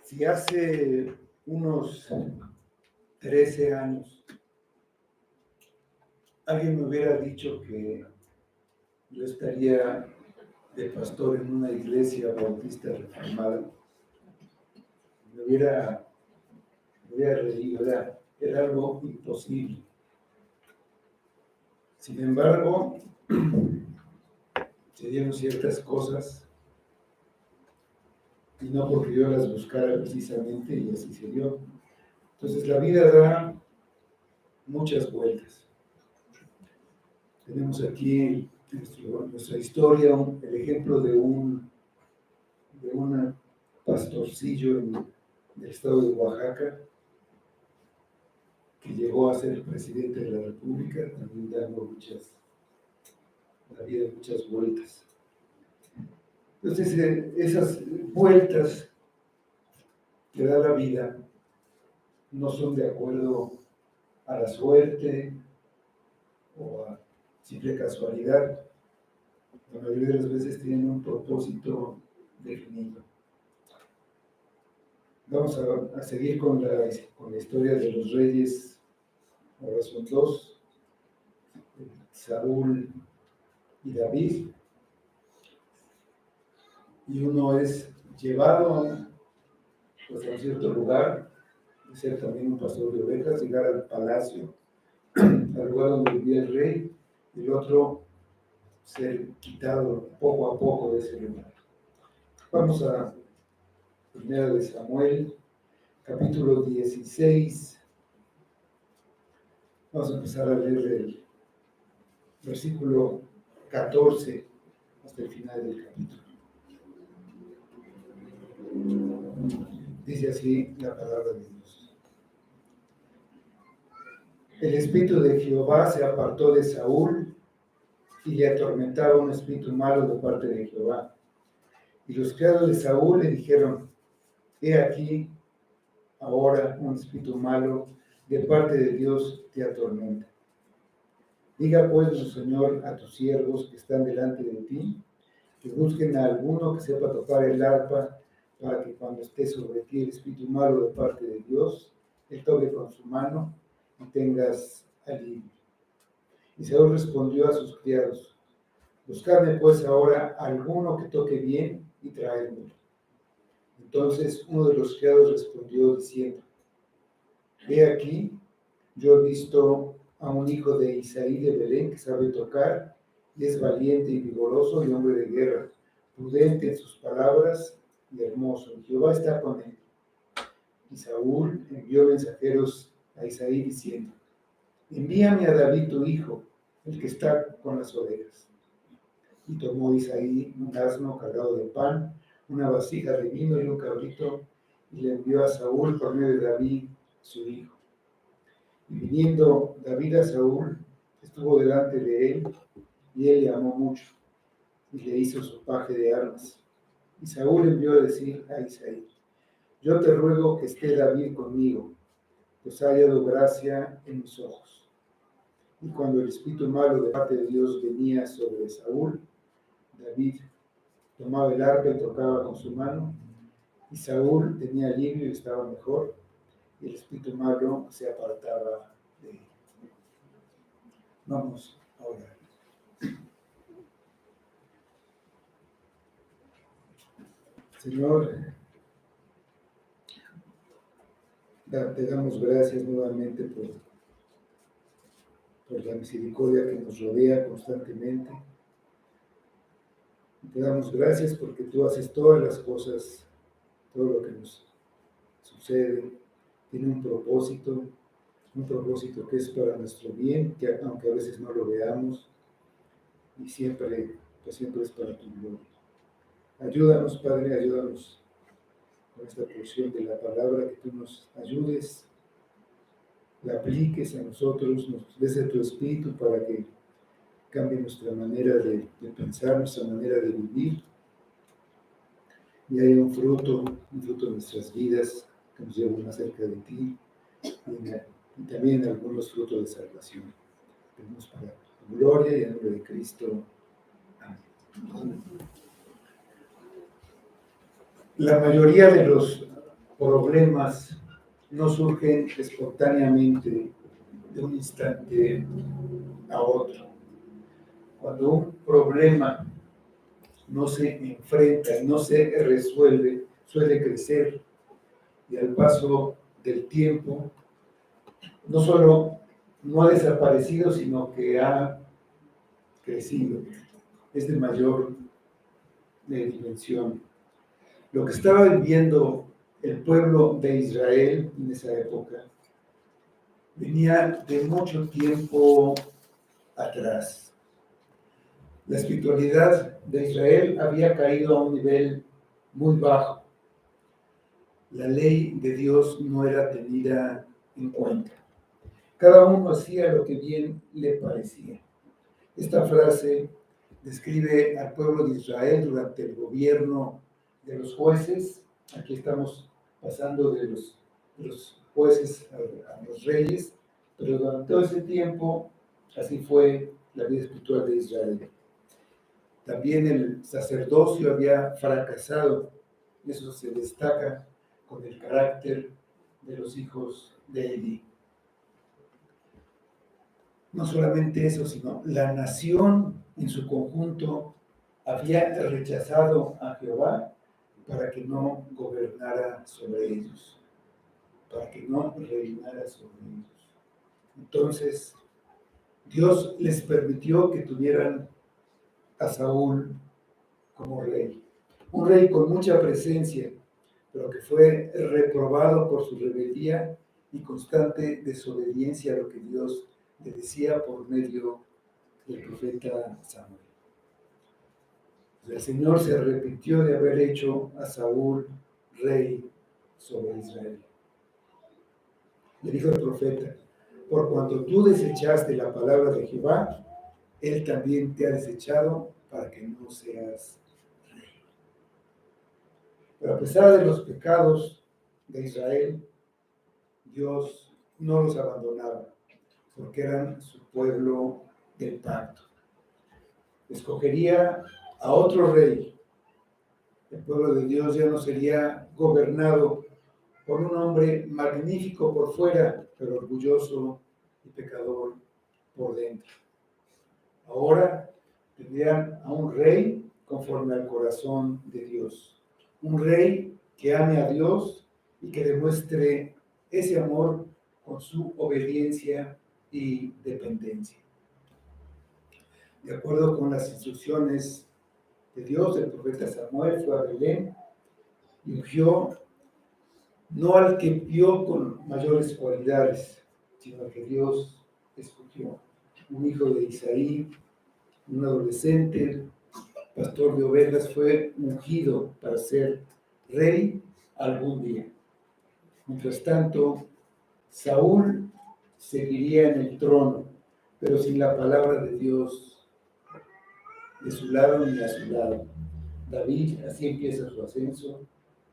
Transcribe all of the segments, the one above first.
Si hace unos 13 años alguien me hubiera dicho que yo estaría de pastor en una iglesia bautista reformada, me hubiera reído, era algo imposible. Sin embargo, se dieron ciertas cosas, y no porque yo las buscara precisamente, y así se dio. Entonces la vida da muchas vueltas. Tenemos aquí en nuestra historia el ejemplo de un pastorcillo en el estado de Oaxaca, que llegó a ser presidente de la República, también dando la vida muchas vueltas. Entonces, esas vueltas que da la vida no son de acuerdo a la suerte o a simple casualidad. La mayoría de las veces tienen un propósito definido. Vamos a seguir con la historia de los reyes. Ahora son dos, Saúl y David. Y uno es llevado pues, a un cierto lugar, ser también un pastor de ovejas, llegar al palacio, al lugar donde vivía el rey, y el otro ser quitado poco a poco de ese lugar. Vamos a 1 de Samuel, capítulo 16. Vamos a empezar a leer el versículo 14 hasta el final del capítulo. Dice así la palabra de Dios. El espíritu de Jehová se apartó de Saúl y le atormentaba un espíritu malo de parte de Jehová. Y los criados de Saúl le dijeron: he aquí ahora un espíritu malo de parte de Dios te atormenta. Diga pues nuestro Señor a tus siervos que están delante de ti, que busquen a alguno que sepa tocar el arpa, para que cuando esté sobre ti el espíritu malo de parte de Dios, él toque con su mano y tengas alivio. Y Saúl respondió a sus criados: buscadme pues ahora alguno que toque bien y traédmelo. Entonces uno de los criados respondió diciendo: he aquí, yo he visto a un hijo de Isaí de Belén que sabe tocar, y es valiente y vigoroso y hombre de guerra, prudente en sus palabras y hermoso. Y Jehová está con él. Y Saúl envió mensajeros a Isaí diciendo: envíame a David tu hijo, el que está con las ovejas. Y tomó Isaí un asno cargado de pan, una vasija de vino y un cabrito, y le envió a Saúl por medio de David su hijo. Y viniendo David a Saúl, estuvo delante de él, y él le amó mucho, y le hizo su paje de armas. Y Saúl envió a decir a Isaí: yo te ruego que esté David conmigo, pues ha hallado gracia en mis ojos. Y cuando el espíritu malo de parte de Dios venía sobre Saúl, David tomaba el arpa y tocaba con su mano, y Saúl tenía alivio y estaba mejor, y el espíritu malo se apartaba de él. Vamos a orar. Señor, te damos gracias nuevamente por la misericordia que nos rodea constantemente. Te damos gracias porque tú haces todas las cosas, todo lo que nos sucede, tiene un propósito que es para nuestro bien, que aunque a veces no lo veamos, y siempre es para tu gloria. Ayúdanos, Padre, ayúdanos con esta porción de la palabra, que tú nos ayudes, la apliques a nosotros, nos des de tu espíritu para que cambie nuestra manera de pensar, nuestra manera de vivir, y haya un fruto en nuestras vidas que nos lleve más cerca de ti, y también algunos frutos de salvación. Pedimos para tu gloria y en nombre de Cristo. Amén. La mayoría de los problemas no surgen espontáneamente de un instante a otro. Cuando un problema no se enfrenta, no se resuelve, suele crecer y al paso del tiempo no solo no ha desaparecido, sino que ha crecido, es de mayor dimensión. Lo que estaba viviendo el pueblo de Israel en esa época venía de mucho tiempo atrás. La espiritualidad de Israel había caído a un nivel muy bajo. La ley de Dios no era tenida en cuenta. Cada uno hacía lo que bien le parecía. Esta frase describe al pueblo de Israel durante el gobierno de los jueces. Aquí estamos pasando de los jueces a los reyes, pero durante todo ese tiempo así fue la vida espiritual de Israel. También el sacerdocio había fracasado. Eso se destaca con el carácter de los hijos de Eli. No solamente eso, sino la nación en su conjunto había rechazado a Jehová para que no gobernara sobre ellos, para que no reinara sobre ellos. Entonces, Dios les permitió que tuvieran a Saúl como rey, un rey con mucha presencia, pero que fue reprobado por su rebeldía y constante desobediencia a lo que Dios le decía por medio del profeta Samuel. El Señor se arrepintió de haber hecho a Saúl rey sobre Israel. Le dijo el profeta: por cuanto tú desechaste la palabra de Jehová, él también te ha desechado para que no seas rey. Pero a pesar de los pecados de Israel, Dios no los abandonaba, porque eran su pueblo del pacto. Escogería a otro rey. El pueblo de Dios ya no sería gobernado por un hombre magnífico por fuera, pero orgulloso y pecador por dentro. Ahora tendrían a un rey conforme al corazón de Dios. Un rey que ame a Dios y que demuestre ese amor con su obediencia y dependencia. De acuerdo con las instrucciones de Dios, el profeta Samuel fue a Belén y ungió no al que vio con mayores cualidades, sino al que Dios escogió. Un hijo de Isaí, un adolescente, pastor de ovejas, fue ungido para ser rey algún día. Mientras tanto, Saúl seguiría en el trono, pero sin la palabra de Dios de su lado ni a su lado. David así empieza su ascenso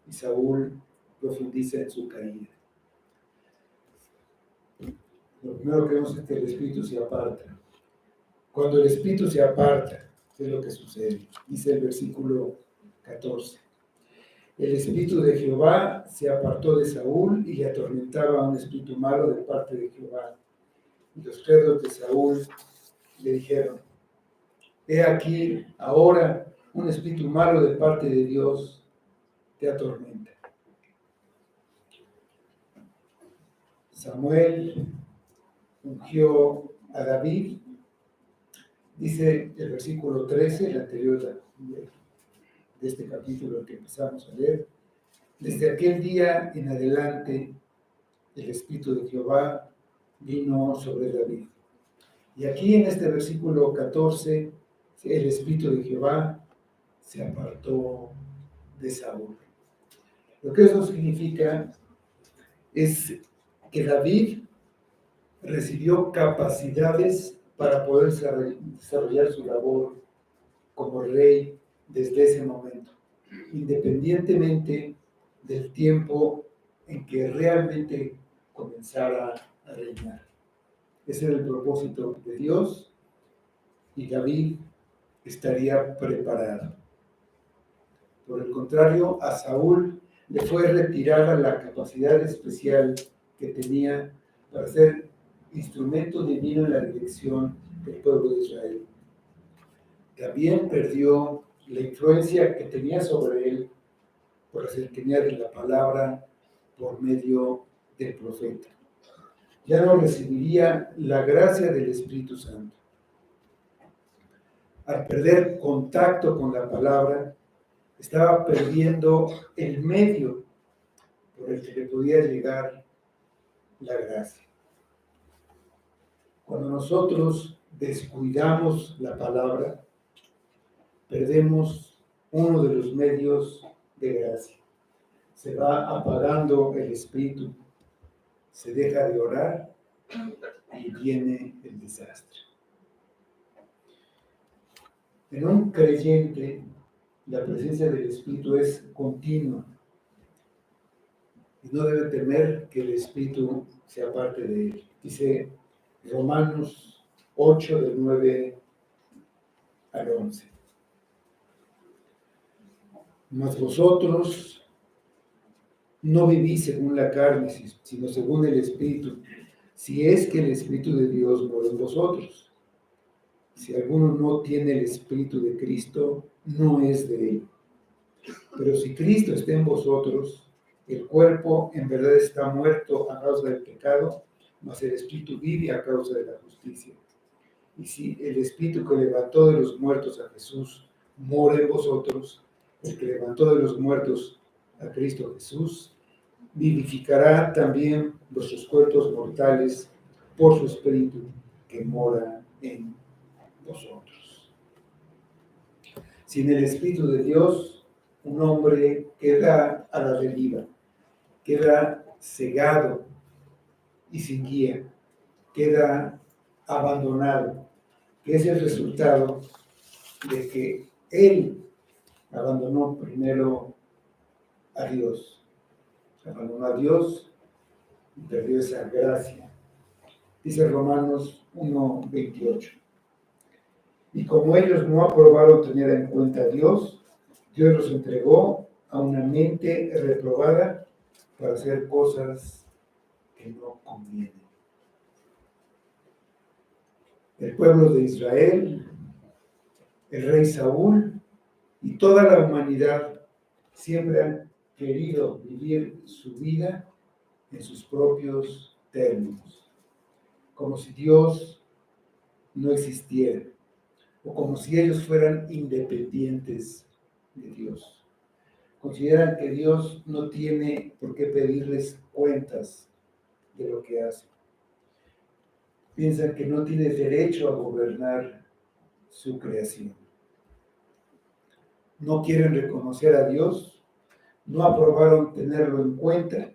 y Saúl profundiza en su caída. Lo primero que vemos es que el espíritu se aparta. Cuando el espíritu se aparta, ¿qué es lo que sucede? Dice el versículo 14. El espíritu de Jehová se apartó de Saúl y le atormentaba un espíritu malo de parte de Jehová. Y los siervos de Saúl le dijeron: he aquí ahora un espíritu malo de parte de Dios te atormenta. Samuel ungió a David. Dice el versículo 13, el anterior de este capítulo que empezamos a leer: desde aquel día en adelante el Espíritu de Jehová vino sobre David. Y aquí en este versículo 14, el Espíritu de Jehová se apartó de Saúl. Lo que eso significa es que David recibió capacidades para poder desarrollar su labor como rey desde ese momento, independientemente del tiempo en que realmente comenzara a reinar. Ese era el propósito de Dios y David estaría preparado. Por el contrario, a Saúl le fue retirada la capacidad especial que tenía para ser instrumento divino en la dirección del pueblo de Israel. También perdió la influencia que tenía sobre él por la cercanía de la palabra por medio del profeta. Ya no recibiría la gracia del Espíritu Santo. Al perder contacto con la palabra, estaba perdiendo el medio por el que le podía llegar la gracia. Cuando nosotros descuidamos la palabra, perdemos uno de los medios de gracia. Se va apagando el espíritu, se deja de orar y viene el desastre. En un creyente, la presencia del Espíritu es continua y no debe temer que el Espíritu sea parte de él. Dice Romanos 8, del 9 al 11. Mas vosotros no vivís según la carne, sino según el Espíritu, si es que el Espíritu de Dios mora en vosotros. Si alguno no tiene el Espíritu de Cristo, no es de él. Pero si Cristo está en vosotros, el cuerpo en verdad está muerto a causa del pecado, mas el Espíritu vive a causa de la justicia. Y si el Espíritu que levantó de los muertos a Jesús mora en vosotros, el que levantó de los muertos a Cristo Jesús, vivificará también vuestros cuerpos mortales por su Espíritu que mora en vosotros. Sin el Espíritu de Dios, un hombre queda a la deriva, queda cegado y sin guía, queda abandonado, que es el resultado de que él abandonó primero a Dios. Abandonó a Dios y perdió esa gracia. Dice Romanos 1:28. Y como ellos no aprobaron tener en cuenta a Dios, Dios los entregó a una mente reprobada para hacer cosas que no convienen. El pueblo de Israel, el rey Saúl y toda la humanidad siempre han querido vivir su vida en sus propios términos, como si Dios no existiera, o como si ellos fueran independientes de Dios. Consideran que Dios no tiene por qué pedirles cuentas de lo que hacen. Piensan que no tiene derecho a gobernar su creación. No quieren reconocer a Dios, no aprobaron tenerlo en cuenta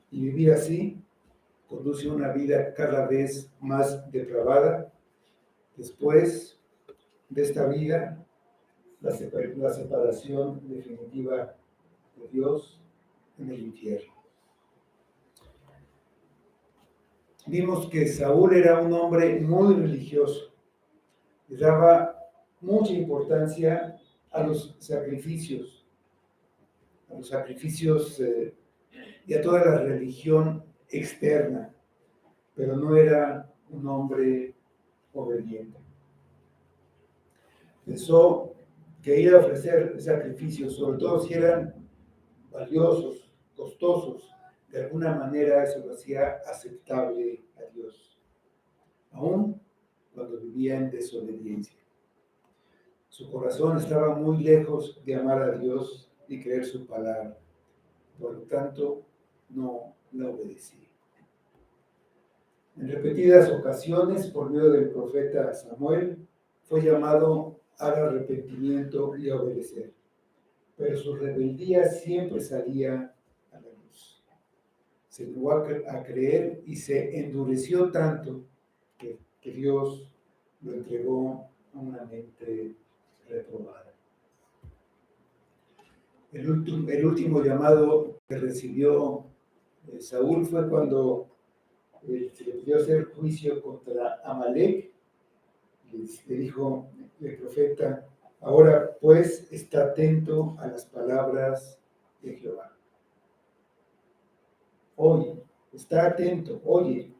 y vivir así conduce a una vida cada vez más depravada. Después de esta vida, la separación definitiva de Dios en el infierno. Vimos que Saúl era un hombre muy religioso, le daba mucha importancia a los sacrificios y a toda la religión externa, pero no era un hombre obediente. Pensó que ir a ofrecer sacrificios, sobre todo si eran valiosos, costosos, de alguna manera eso lo hacía aceptable a Dios, aun cuando vivía en desobediencia. Su corazón estaba muy lejos de amar a Dios y creer su palabra, por lo tanto no la obedecía. En repetidas ocasiones, por medio del profeta Samuel, fue llamado al arrepentimiento y a obedecer, pero su rebeldía siempre salía a la luz. Se negó a creer y se endureció tanto que Dios lo entregó a una mente reprobada. El último llamado que recibió Saúl fue cuando se le pidió hacer juicio contra Amalek. Le dijo el profeta: Ahora pues está atento a las palabras de Jehová. Oye, está atento, oye.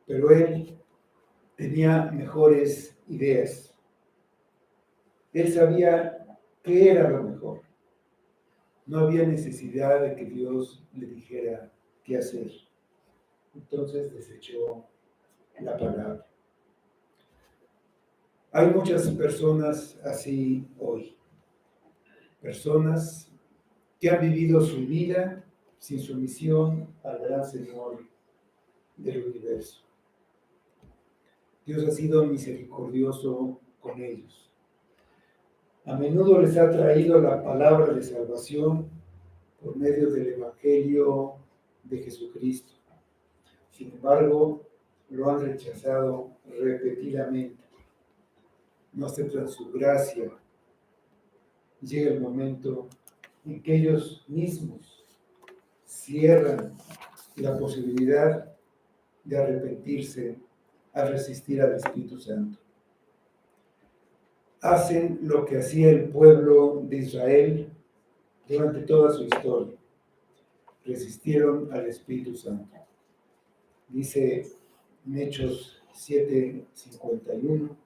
Pero él tenía mejores ideas. Él sabía qué era lo mejor. No había necesidad de que Dios le dijera qué hacer. Entonces desechó la palabra. Hay muchas personas así hoy. Personas que han vivido su vida sin sumisión al gran Señor del universo. Dios ha sido misericordioso con ellos. A menudo les ha traído la palabra de salvación por medio del Evangelio de Jesucristo. Sin embargo, lo han rechazado repetidamente. No aceptan su gracia. Llega el momento en que ellos mismos cierran la posibilidad de arrepentirse al resistir al Espíritu Santo. Hacen lo que hacía el pueblo de Israel durante toda su historia. Resistieron al Espíritu Santo. Dice en Hechos 7:51,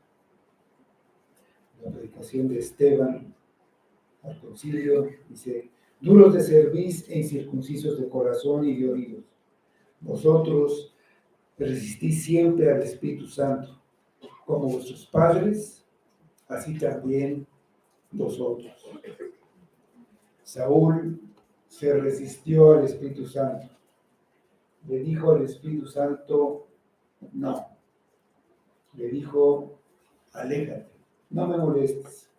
la predicación de Esteban al concilio, dice: duros de cerviz e incircuncisos de corazón y de oídos, vosotros resistís siempre al Espíritu Santo, como vuestros padres, así también vosotros. Saúl se resistió al Espíritu Santo. Le dijo al Espíritu Santo, no. Le dijo, aléjate, no me molestes.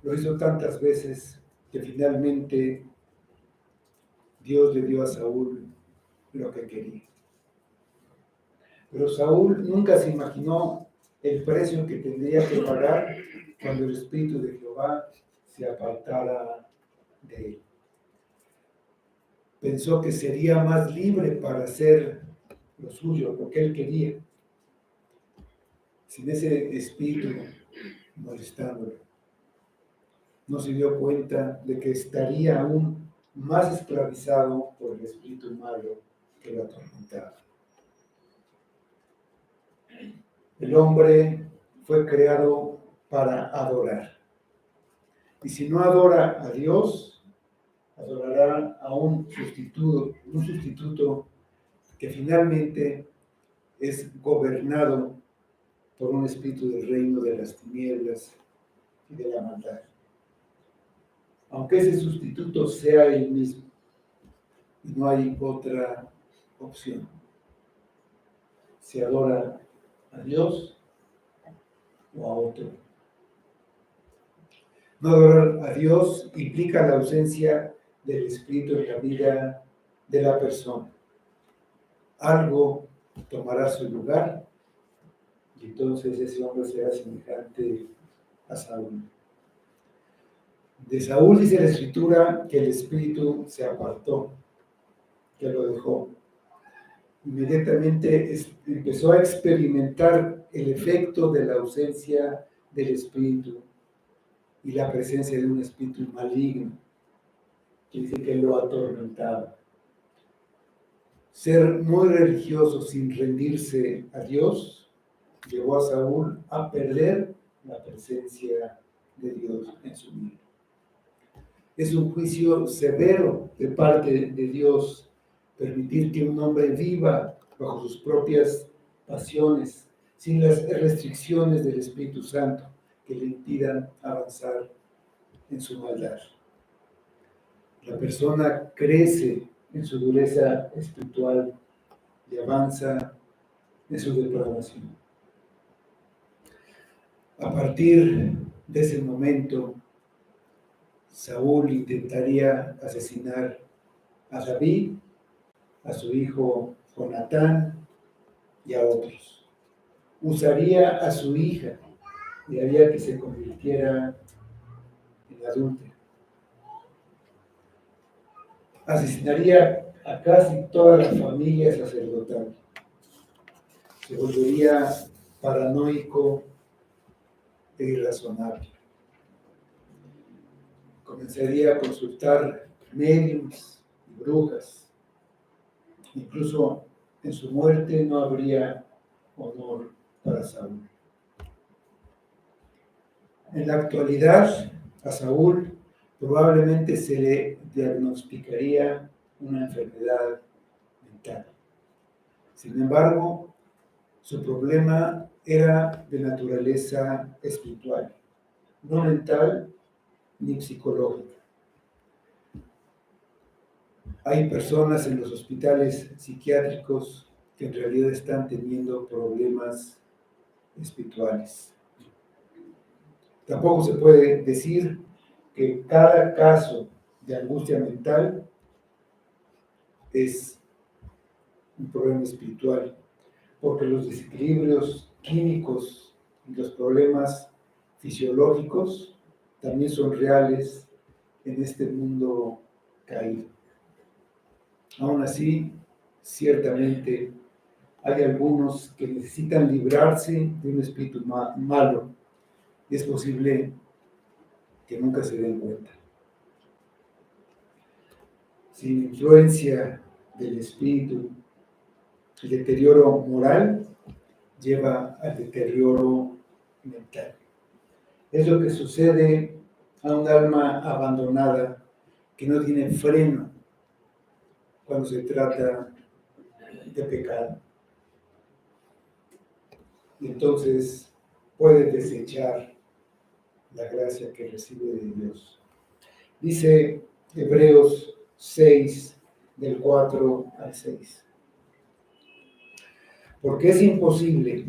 Lo hizo tantas veces que finalmente Dios le dio a Saúl lo que quería. Pero Saúl nunca se imaginó el precio que tendría que pagar cuando el Espíritu de Jehová se apartara de él. Pensó que sería más libre para hacer lo suyo, lo que él quería, sin ese espíritu molestándolo. No se dio cuenta de que estaría aún más esclavizado por el espíritu malo que lo atormentaba. El hombre fue creado para adorar. Y si no adora a Dios, adorará a un sustituto que finalmente es gobernado por un espíritu del reino de las tinieblas y de la maldad. Aunque ese sustituto sea el mismo, no hay otra opción. Se adora a Dios o a otro. No adorar a Dios implica la ausencia del Espíritu en la vida de la persona. Algo tomará su lugar y entonces ese hombre será semejante a Saúl. De Saúl dice la Escritura que el Espíritu se apartó, que lo dejó. Inmediatamente empezó a experimentar el efecto de la ausencia del Espíritu y la presencia de un espíritu maligno, que dice que lo atormentaba. Ser muy religioso sin rendirse a Dios llevó a Saúl a perder la presencia de Dios en su vida. Es un juicio severo de parte de Dios permitir que un hombre viva bajo sus propias pasiones, sin las restricciones del Espíritu Santo que le impidan avanzar en su maldad. La persona crece en su dureza espiritual y avanza en su depravación. A partir de ese momento, Saúl intentaría asesinar a David, a su hijo Jonatán y a otros. Usaría a su hija y haría que se convirtiera en adúltera. Asesinaría a casi toda la familia sacerdotal. Se volvería paranoico e irrazonable. Comenzaría a consultar médiums y brujas. Incluso en su muerte no habría honor para Saúl. En la actualidad, a Saúl probablemente se le diagnosticaría una enfermedad mental. Sin embargo, su problema era de naturaleza espiritual, no mental ni psicológica. Hay personas en los hospitales psiquiátricos que en realidad están teniendo problemas espirituales. Tampoco se puede decir que cada caso de angustia mental es un problema espiritual, porque los desequilibrios químicos y los problemas fisiológicos también son reales en este mundo caído. Aún así, ciertamente hay algunos que necesitan librarse de un espíritu malo y es posible que nunca se den cuenta. Sin influencia del espíritu, el deterioro moral lleva al deterioro mental. Es lo que sucede a un alma abandonada que no tiene freno cuando se trata de pecado. Y entonces puede desechar la gracia que recibe de Dios. Dice Hebreos 6, del 4 al 6. Porque es imposible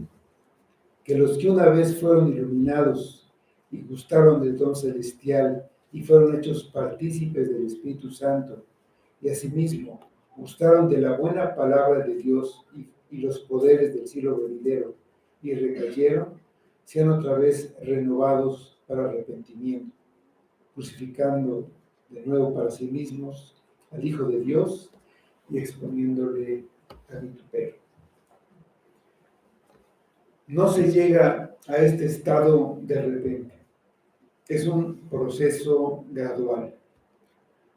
que los que una vez fueron iluminados y gustaron del don celestial y fueron hechos partícipes del Espíritu Santo y asimismo gustaron de la buena palabra de Dios y los poderes del siglo venidero y recayeron, sean otra vez renovados para arrepentimiento, crucificando de nuevo para sí mismos al Hijo de Dios y exponiéndole a vituperio. No se llega a este estado de repente. Es un proceso gradual,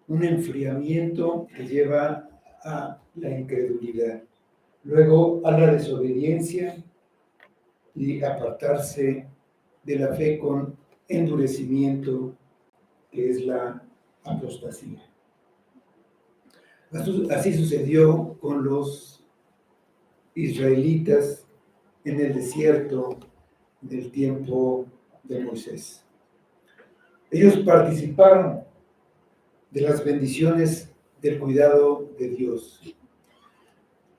un enfriamiento que lleva a la incredulidad, luego a la desobediencia y apartarse de la fe con endurecimiento, que es la apostasía. Así sucedió con los israelitas en el desierto del tiempo de Moisés. Ellos participaron de las bendiciones del cuidado de Dios.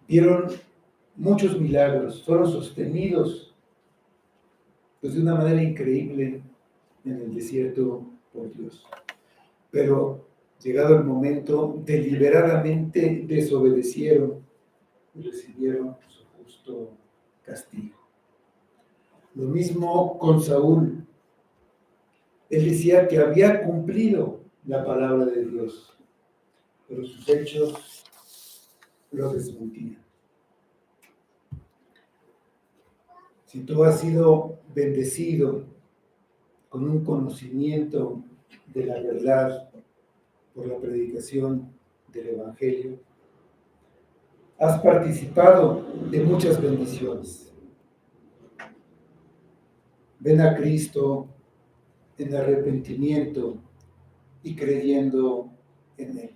Vieron muchos milagros, fueron sostenidos pues, de una manera increíble en el desierto por Dios. Pero llegado el momento, deliberadamente desobedecieron y recibieron su justo castigo. Lo mismo con Saúl. Él decía que había cumplido la palabra de Dios, pero sus hechos lo desmentían. Si tú has sido bendecido con un conocimiento de la verdad por la predicación del Evangelio, has participado de muchas bendiciones. Ven a Cristo en arrepentimiento y creyendo en Él.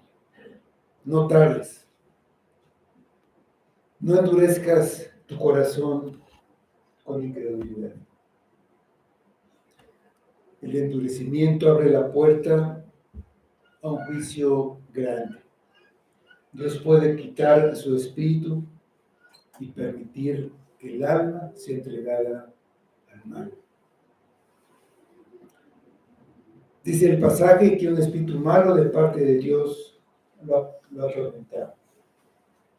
No tardes. No endurezcas tu corazón con incredulidad. El endurecimiento abre la puerta a un juicio grande. Dios puede quitar su espíritu y permitir que el alma sea entregada al mal. Dice el pasaje que un espíritu malo de parte de Dios lo atormentaba.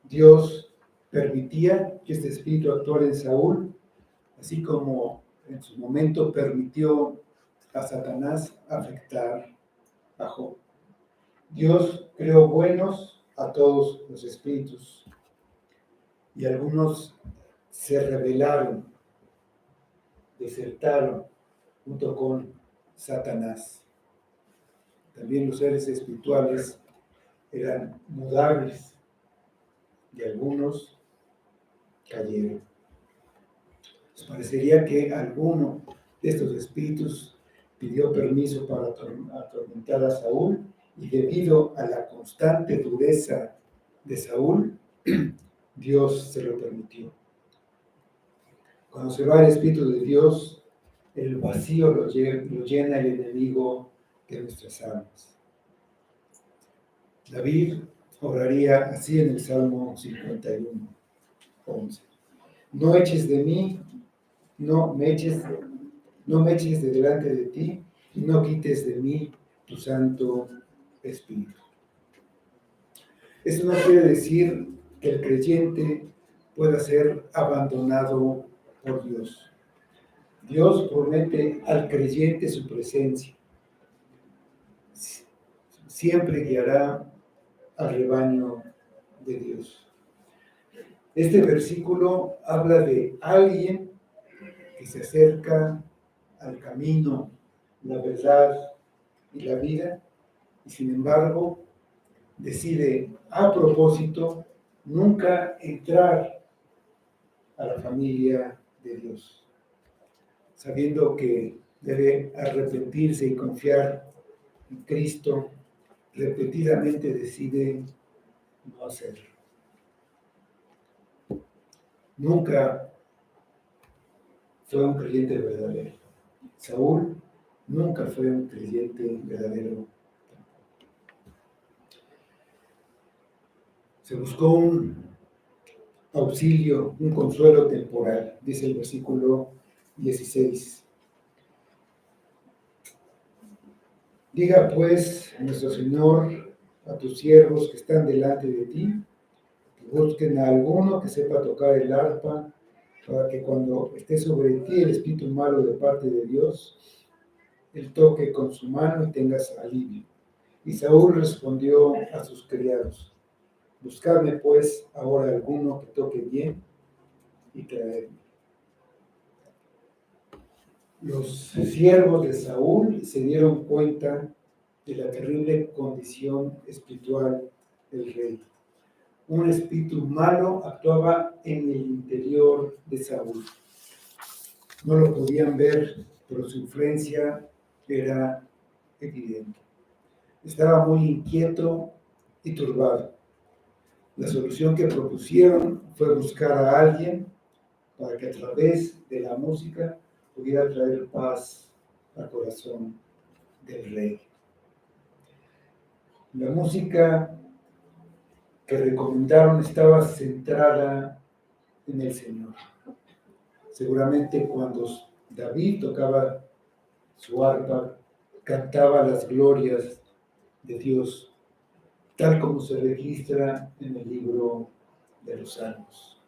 Dios permitía que este espíritu actuara en Saúl, así como en su momento permitió a Satanás afectar a Job. Dios creó buenos a todos los espíritus y algunos se rebelaron, desertaron junto con Satanás. También los seres espirituales eran mudables y algunos cayeron. Nos parecería que alguno de estos espíritus pidió permiso para atormentar a Saúl y debido a la constante dureza de Saúl, Dios se lo permitió. Cuando se va el Espíritu de Dios, el vacío lo llena el enemigo de nuestras almas. David oraría así en el Salmo 51, 11. No eches de mí, no me eches de delante de ti, y no quites de mí tu Santo Espíritu. Eso no quiere decir que el creyente pueda ser abandonado por Dios. Dios promete al creyente su presencia. Siempre guiará al rebaño de Dios. Este versículo habla de alguien que se acerca al camino, la verdad y la vida, y sin embargo decide a propósito nunca entrar a la familia de Dios, sabiendo que debe arrepentirse y confiar en Cristo, repetidamente decide no hacerlo. Nunca fue un creyente verdadero. Saúl nunca fue un creyente verdadero. Se buscó un auxilio, un consuelo temporal, dice el versículo 16. Diga pues nuestro Señor a tus siervos que están delante de ti, que busquen a alguno que sepa tocar el arpa, para que cuando esté sobre ti el espíritu malo de parte de Dios, él toque con su mano y tengas alivio. Y Saúl respondió a sus criados: buscadme pues ahora alguno que toque bien y traedme. Los siervos de Saúl se dieron cuenta de la terrible condición espiritual del rey. Un espíritu malo actuaba en el interior de Saúl. No lo podían ver, pero su influencia era evidente. Estaba muy inquieto y turbado. La solución que propusieron fue buscar a alguien para que a través de la música pudiera traer paz al corazón del rey. La música que recomendaron estaba centrada en el Señor. Seguramente cuando David tocaba su arpa, cantaba las glorias de Dios, tal como se registra en el libro de los Salmos.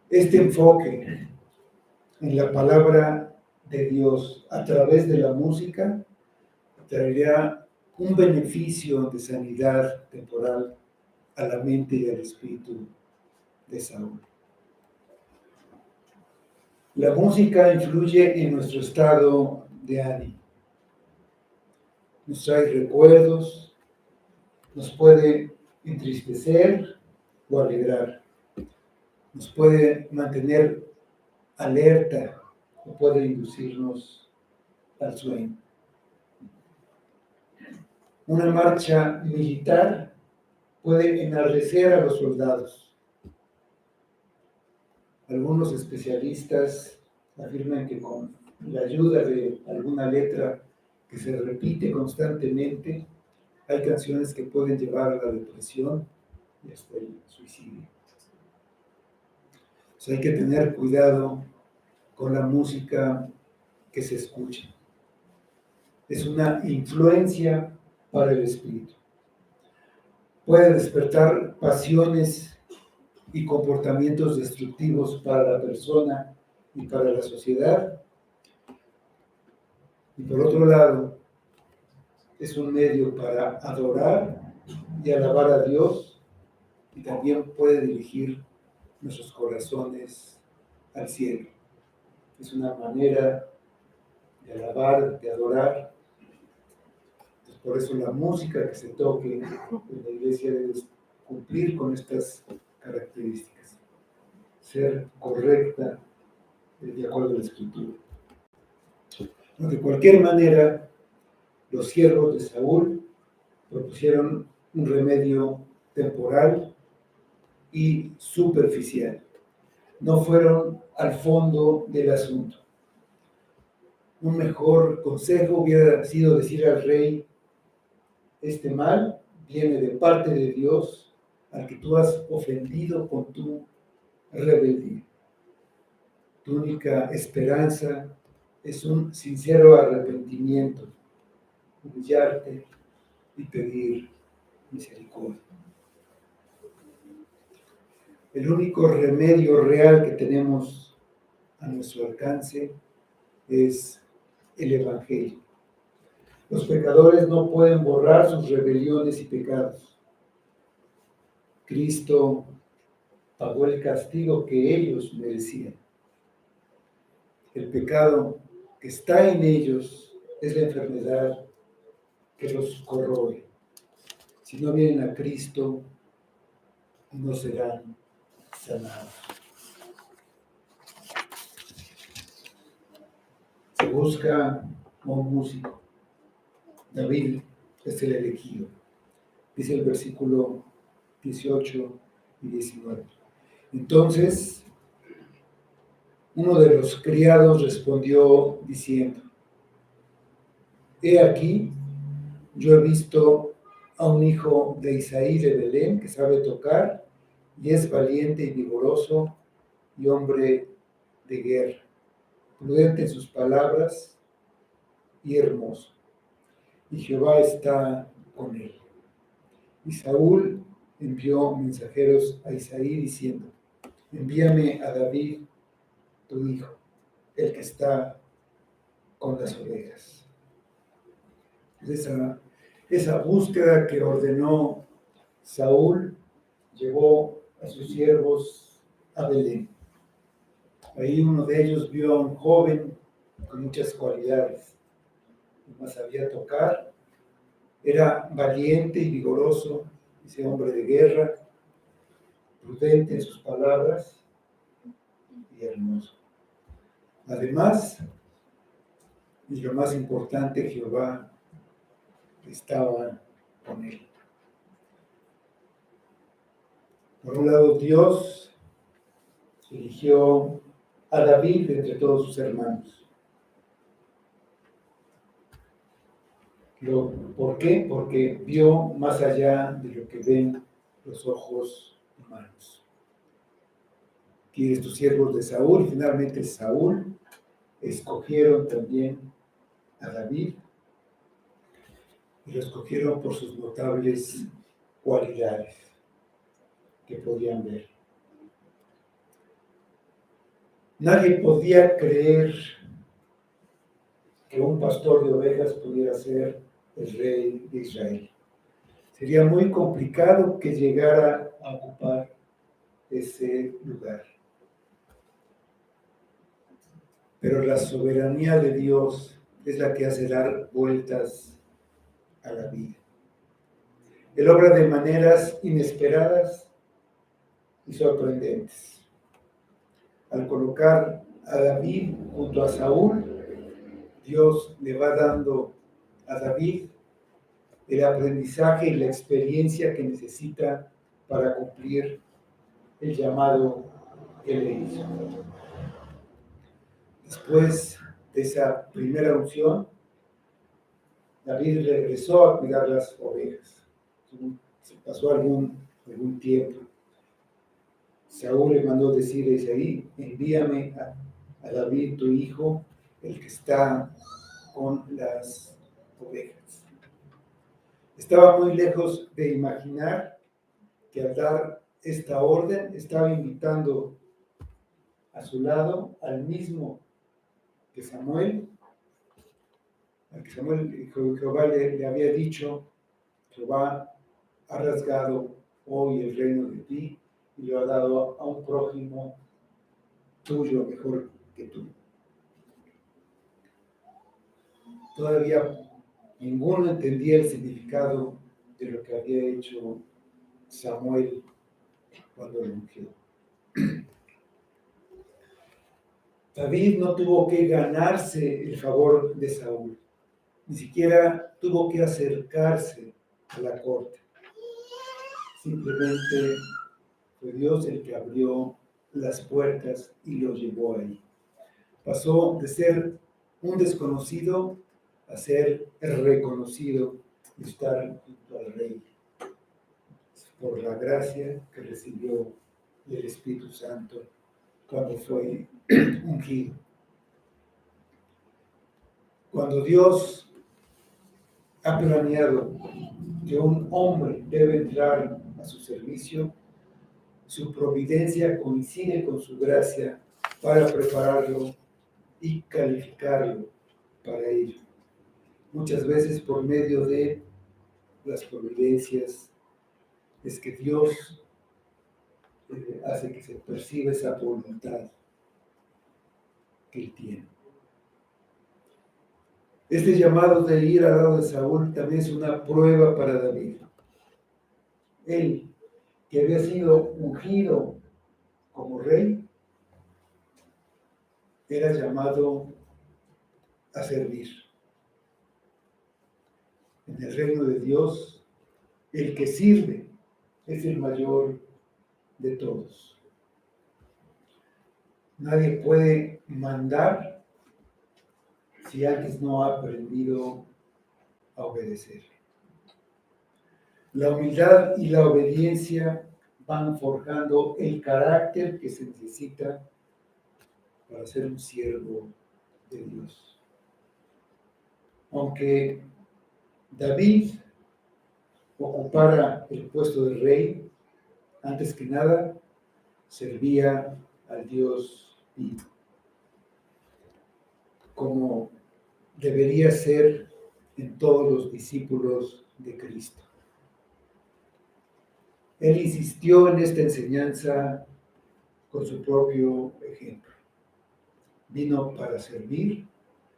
Este enfoque en la palabra de Dios a través de la música traería un beneficio de sanidad temporal a la mente y al espíritu de Saúl. La música influye en nuestro estado de ánimo. Nos trae recuerdos, nos puede entristecer o alegrar. Nos puede mantener alerta o puede inducirnos al sueño. Una marcha militar puede enardecer a los soldados. Algunos especialistas afirman que con la ayuda de alguna letra que se repite constantemente, hay canciones que pueden llevar a la depresión y hasta el suicidio. Entonces hay que tener cuidado con la música que se escucha. Es una influencia para el espíritu. Puede despertar pasiones y comportamientos destructivos para la persona y para la sociedad. Y por otro lado, es un medio para adorar y alabar a Dios, y también puede dirigir nuestros corazones al cielo. Es una manera de alabar, de adorar. Entonces, por eso la música que se toque en la iglesia debe cumplir con estas características, ser correcta de acuerdo a la escritura. De cualquier manera, los siervos de Saúl propusieron un remedio temporal y superficial. No fueron al fondo del asunto. Un mejor consejo hubiera sido decir al rey: este mal viene de parte de Dios, al que tú has ofendido con tu rebeldía. Tu única esperanza es un sincero arrepentimiento, humillarte y pedir misericordia. El único remedio real que tenemos a nuestro alcance es el Evangelio. Los pecadores no pueden borrar sus rebeliones y pecados. Cristo pagó el castigo que ellos merecían. El pecado que está en ellos es la enfermedad que los corroe. Si no vienen a Cristo, no serán sanados. Se busca un músico. David es el elegido. Dice el versículo 18 y 19. Entonces, uno de los criados respondió diciendo: he aquí, yo he visto a un hijo de Isaí de Belén que sabe tocar y es valiente y vigoroso y hombre de guerra, prudente en sus palabras y hermoso. Y Jehová está con él. Y Saúl envió mensajeros a Isaí diciendo: envíame a David, tu hijo, el que está con las ovejas. Esa búsqueda que ordenó Saúl llevó a sus siervos a Belén. Ahí uno de ellos vio a un joven con muchas cualidades. No sabía tocar, era valiente y vigoroso, ese hombre de guerra, prudente en sus palabras y hermoso. Además, y lo más importante, Jehová estaba con él. Por un lado, Dios eligió a David entre todos sus hermanos. ¿Por qué? Porque vio más allá de lo que ven los ojos humanos. Tienes tus siervos de Saúl, y finalmente Saúl escogieron también a David, y lo escogieron por sus notables cualidades que podían ver. Nadie podía creer que un pastor de ovejas pudiera ser el rey de Israel. Sería muy complicado que llegara a ocupar ese lugar. Pero la soberanía de Dios es la que hace dar vueltas a la vida. Él obra de maneras inesperadas y sorprendentes. Al colocar a David junto a Saúl, Dios le va dando a David el aprendizaje y la experiencia que necesita para cumplir el llamado que le hizo. Después de esa primera unción, David regresó a cuidar las ovejas. Se pasó algún tiempo. Saúl le mandó decir a Isaí: envíame a David, tu hijo, el que está con las ovejas. Estaba muy lejos de imaginar que al dar esta orden estaba invitando a su lado al mismo que Samuel, al que Jehová le había dicho: Jehová ha rasgado hoy el reino de ti y lo ha dado a un prójimo tuyo mejor que tú. Todavía ninguno entendía el significado de lo que había hecho Samuel cuando lo ungió. David no tuvo que ganarse el favor de Saúl, ni siquiera tuvo que acercarse a la corte. Simplemente fue Dios el que abrió las puertas y lo llevó ahí. Pasó de ser un desconocido a ser reconocido y estar junto al rey por la gracia que recibió del Espíritu Santo cuando fue ungido. Cuando Dios ha planeado que un hombre debe entrar a su servicio, su providencia coincide con su gracia para prepararlo y calificarlo para ello. Muchas veces por medio de las providencias es que Dios hace que se perciba esa voluntad que Él tiene. Este llamado de ir al lado de Saúl también es una prueba para David. Él, que había sido ungido como rey, era llamado a servir. En el reino de Dios, el que sirve es el mayor de todos. Nadie puede mandar si antes no ha aprendido a obedecer. La humildad y la obediencia van forjando el carácter que se necesita para ser un siervo de Dios. Aunque David ocupara el puesto de rey, antes que nada servía al Dios vivo, como debería ser en todos los discípulos de Cristo. Él insistió en esta enseñanza con su propio ejemplo. Vino para servir,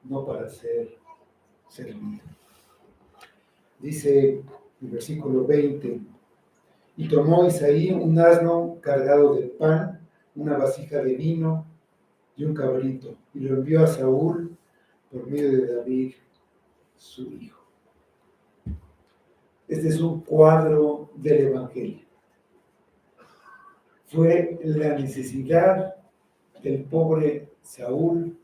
no para ser servido. Dice el versículo 20, y tomó Isaí un asno cargado de pan, una vasija de vino y un cabrito, y lo envió a Saúl por medio de David, su hijo. Este es un cuadro del Evangelio. Fue la necesidad del pobre Saúl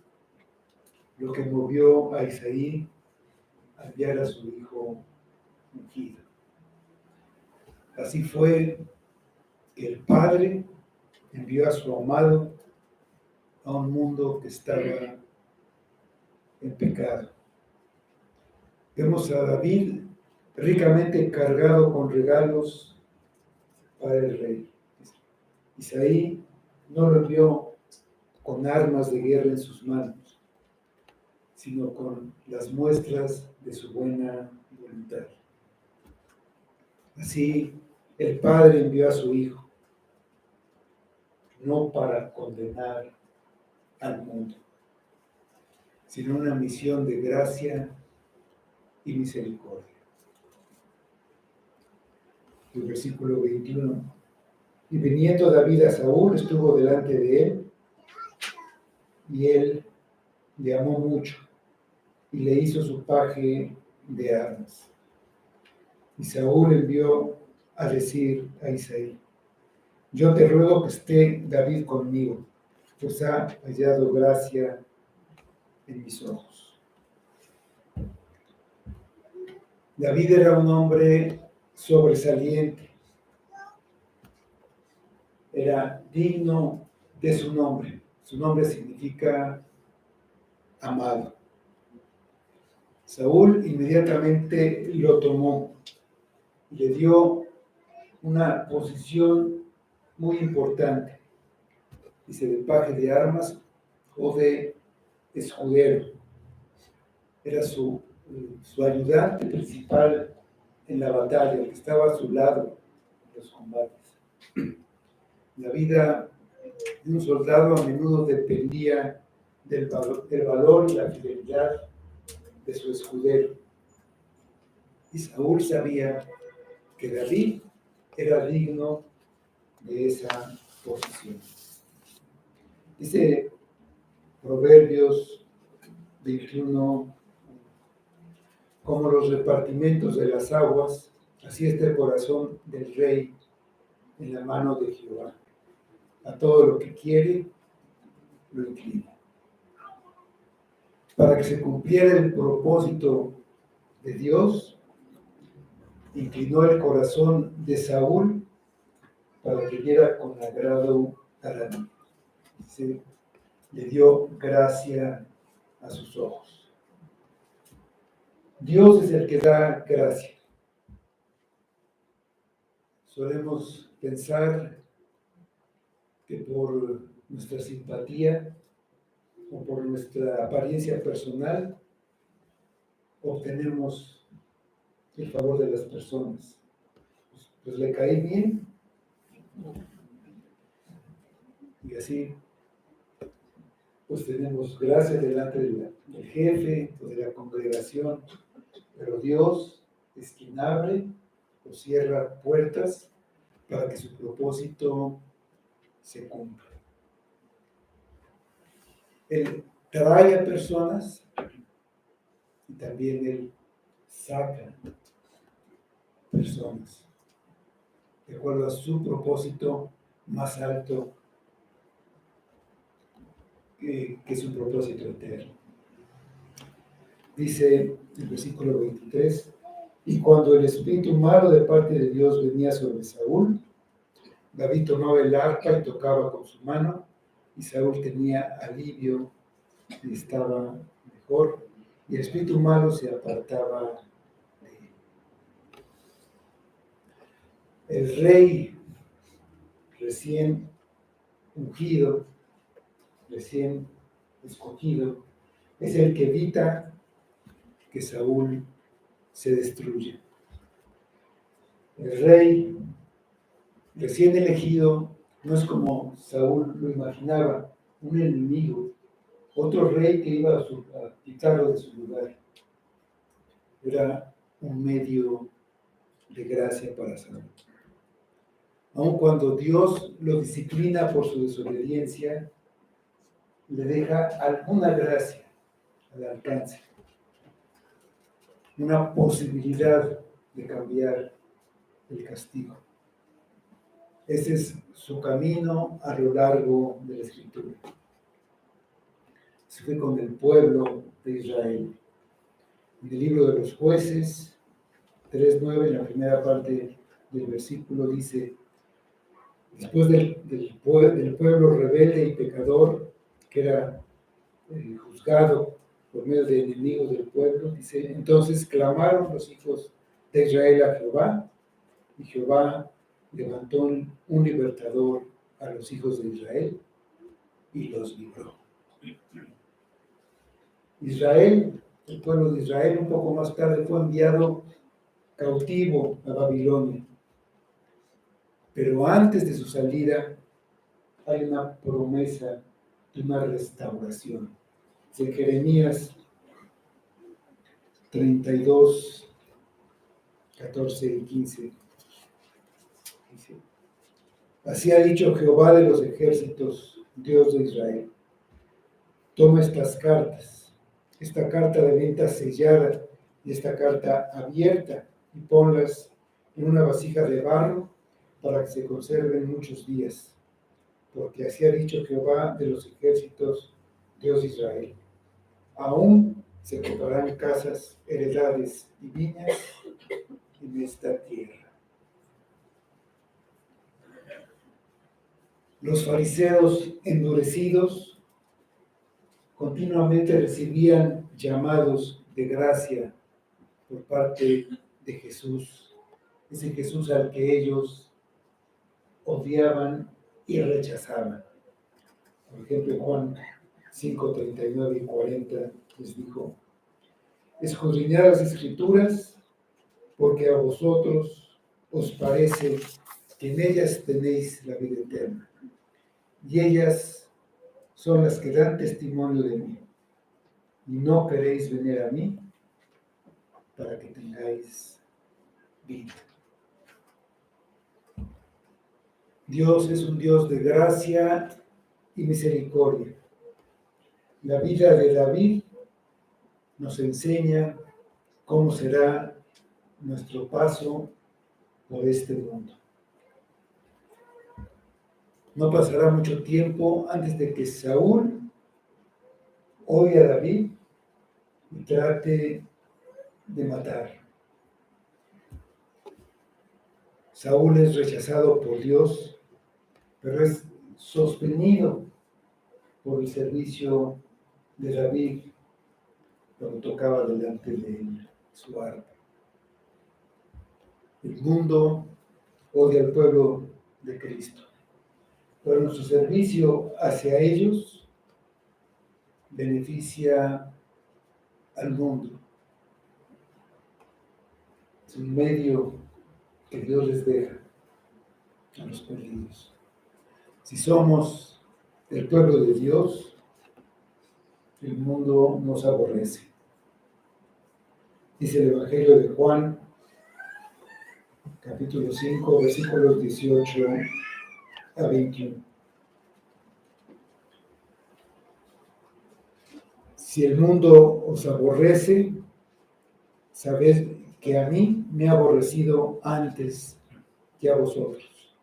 lo que movió a Isaí a enviar a su hijo ungido. Así fue que el Padre envió a su amado a un mundo que estaba en pecado. Vemos a David ricamente cargado con regalos para el rey. Isaí no lo envió con armas de guerra en sus manos, sino con las muestras de su buena voluntad. Así, el Padre envió a su Hijo, no para condenar al mundo, sino una misión de gracia y misericordia. El versículo 21. Y viniendo David a Saúl, estuvo delante de él, y él le amó mucho, y le hizo su paje de armas. Y Saúl envió a decir a Isaí, yo te ruego que esté David conmigo, pues ha hallado gracia en mis ojos. David era un hombre sobresaliente, era digno de su nombre. Su nombre significa amado. Saúl inmediatamente lo tomó y le dio una posición muy importante. Dice de paje de armas o de escudero. Era su ayudante principal en la batalla, el que estaba a su lado en los combates. La vida de un soldado a menudo dependía del valor y la fidelidad de su escudero. Y Saúl sabía que David era digno de esa posición. Dice Proverbios 21, como los repartimientos de las aguas, así está el corazón del rey en la mano de Jehová. A todo lo que quiere, lo inclina. Para que se cumpliera el propósito de Dios, inclinó el corazón de Saúl para que viera con agrado a David. Le dio gracia a sus ojos. Dios es el que da gracia. Solemos pensar que por nuestra simpatía o por nuestra apariencia personal obtenemos el favor de las personas. Pues le caí bien y así pues tenemos gracia delante del jefe o de la congregación, pero Dios es quien abre o cierra puertas para que su propósito se cumpla. Él trae a personas y también Él saca personas de acuerdo a su propósito más alto que su propósito eterno. Dice el versículo 23, y cuando el espíritu malo de parte de Dios venía sobre Saúl, David tomaba el arca y tocaba con su mano, y Saúl tenía alivio y estaba mejor, y el espíritu malo se apartaba de él. El rey recién ungido, recién escogido, es el que evita que Saúl se destruya. El rey recién elegido no es como Saúl lo imaginaba, un enemigo, otro rey que iba a quitarlo de su lugar. Era un medio de gracia para Saúl. Aun cuando Dios lo disciplina por su desobediencia, le deja alguna gracia al alcance, una posibilidad de cambiar el castigo. Ese es su camino a lo largo de la Escritura. Se fue con el pueblo de Israel. En el libro de los Jueces 3:9, en la primera parte del versículo, dice: después del pueblo rebelde y pecador, que era juzgado por medio de enemigos del pueblo, dice, entonces clamaron los hijos de Israel a Jehová, y Jehová levantó un libertador a los hijos de Israel y los libró. Israel, el pueblo de Israel, un poco más tarde fue enviado cautivo a Babilonia. Pero antes de su salida hay una promesa de una restauración. En Jeremías 32, 14 y 15. Dice, así ha dicho Jehová de los ejércitos, Dios de Israel. Toma estas cartas, esta carta de venta sellada y esta carta abierta, y ponlas en una vasija de barro para que se conserven muchos días. Porque así ha dicho Jehová de los ejércitos, Dios de Israel. Aún se comprarán casas, heredades y viñas en esta tierra. Los fariseos endurecidos continuamente recibían llamados de gracia por parte de Jesús, ese Jesús al que ellos odiaban y rechazaban. Por ejemplo, en Juan 5, 39 y 40 les dijo, escudriñad las Escrituras, porque a vosotros os parece que en ellas tenéis la vida eterna, y ellas son las que dan testimonio de mí, y no queréis venir a mí para que tengáis vida. Dios es un Dios de gracia y misericordia. La vida de David nos enseña cómo será nuestro paso por este mundo. No pasará mucho tiempo antes de que Saúl odie a David y trate de matar. Saúl es rechazado por Dios, pero es sostenido por el servicio de David cuando tocaba delante de él su arpa. El mundo odia al pueblo de Cristo, pero nuestro servicio hacia ellos beneficia al mundo. Es un medio que Dios les deja a los perdidos. Si somos el pueblo de Dios, el mundo nos aborrece. Dice el Evangelio de Juan, capítulo 5, versículos 18 a 21. Si el mundo os aborrece, sabed que a mí me ha aborrecido antes que a vosotros.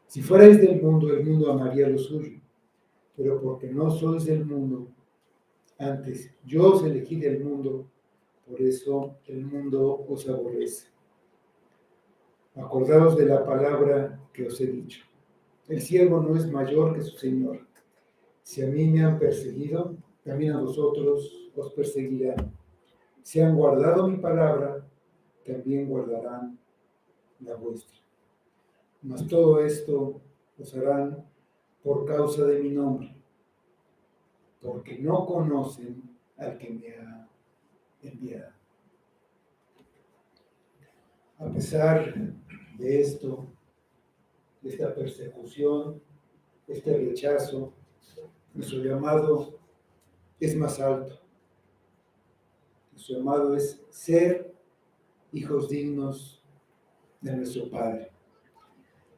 Si fuerais del mundo, el mundo amaría lo suyo, pero porque no sois del mundo, antes yo os elegí del mundo, por eso el mundo os aborrece. Acordaos de la palabra que os he dicho. El siervo no es mayor que su Señor. Si a mí me han perseguido, también a vosotros os perseguirán. Si han guardado mi palabra, también guardarán la vuestra. Mas todo esto os harán por causa de mi nombre, porque no conocen al que me ha enviado. A pesar de esto, de esta persecución, este rechazo, nuestro llamado es más alto. Nuestro llamado es ser hijos dignos de nuestro Padre.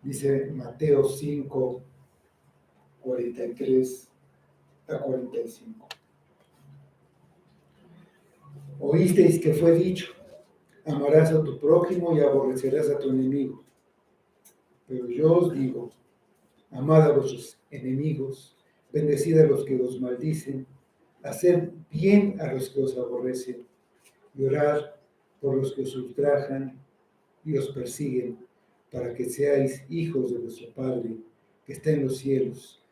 Dice Mateo 5, 43 a 45. Oísteis que fue dicho, amarás a tu prójimo y aborrecerás a tu enemigo. Pero yo os digo, amad a vuestros enemigos, bendecid a los que os maldicen, haced bien a los que os aborrecen, y orad por los que os ultrajan y os persiguen, para que seáis hijos de vuestro Padre, que está en los cielos,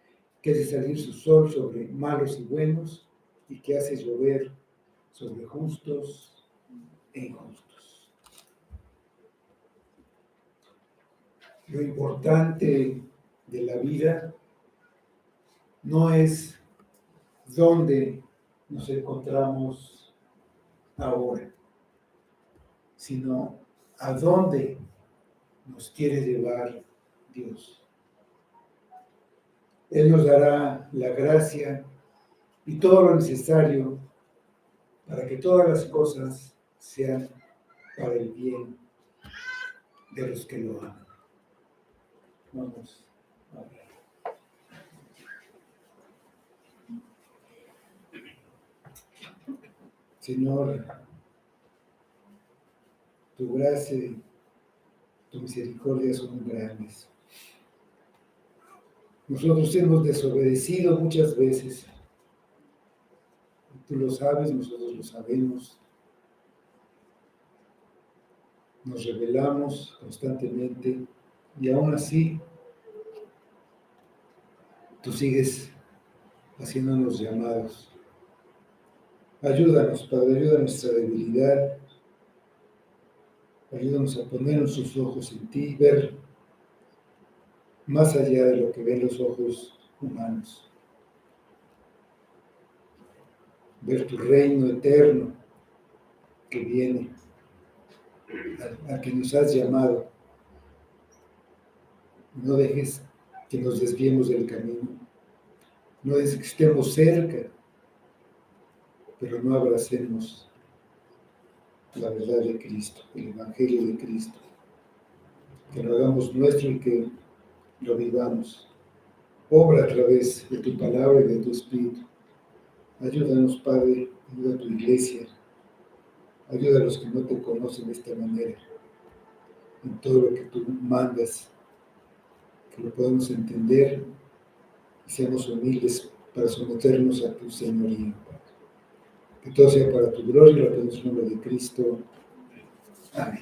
que hace salir su sol sobre malos y buenos, y que hace llover sobre justos e injustos. Lo importante de la vida no es dónde nos encontramos ahora, sino a dónde nos quiere llevar Dios. Él nos dará la gracia y todo lo necesario para que todas las cosas sean para el bien de los que lo aman. Vamos a ver. Señor, tu gracia y tu misericordia son grandes. Nosotros hemos desobedecido muchas veces. Tú lo sabes, nosotros lo sabemos. Nos rebelamos constantemente y aún así tú sigues haciéndonos llamados. Ayúdanos, Padre, ayuda a nuestra debilidad. Ayúdanos a poner nuestros ojos en ti, ver más allá de lo que ven los ojos humanos. Ver tu reino eterno que viene, al que nos has llamado. No dejes que nos desviemos del camino. No dejes que estemos cerca, pero no abracemos la verdad de Cristo, el Evangelio de Cristo. Que lo hagamos nuestro y que lo vivamos. Obra a través de tu palabra y de tu Espíritu. Ayúdanos, Padre, ayuda a tu iglesia, ayuda a los que no te conocen de esta manera, en todo lo que tú mandas, que lo podamos entender y seamos humildes para someternos a tu señorío, Padre. Que todo sea para tu gloria, lo pedimos en el nombre de Cristo. Amén.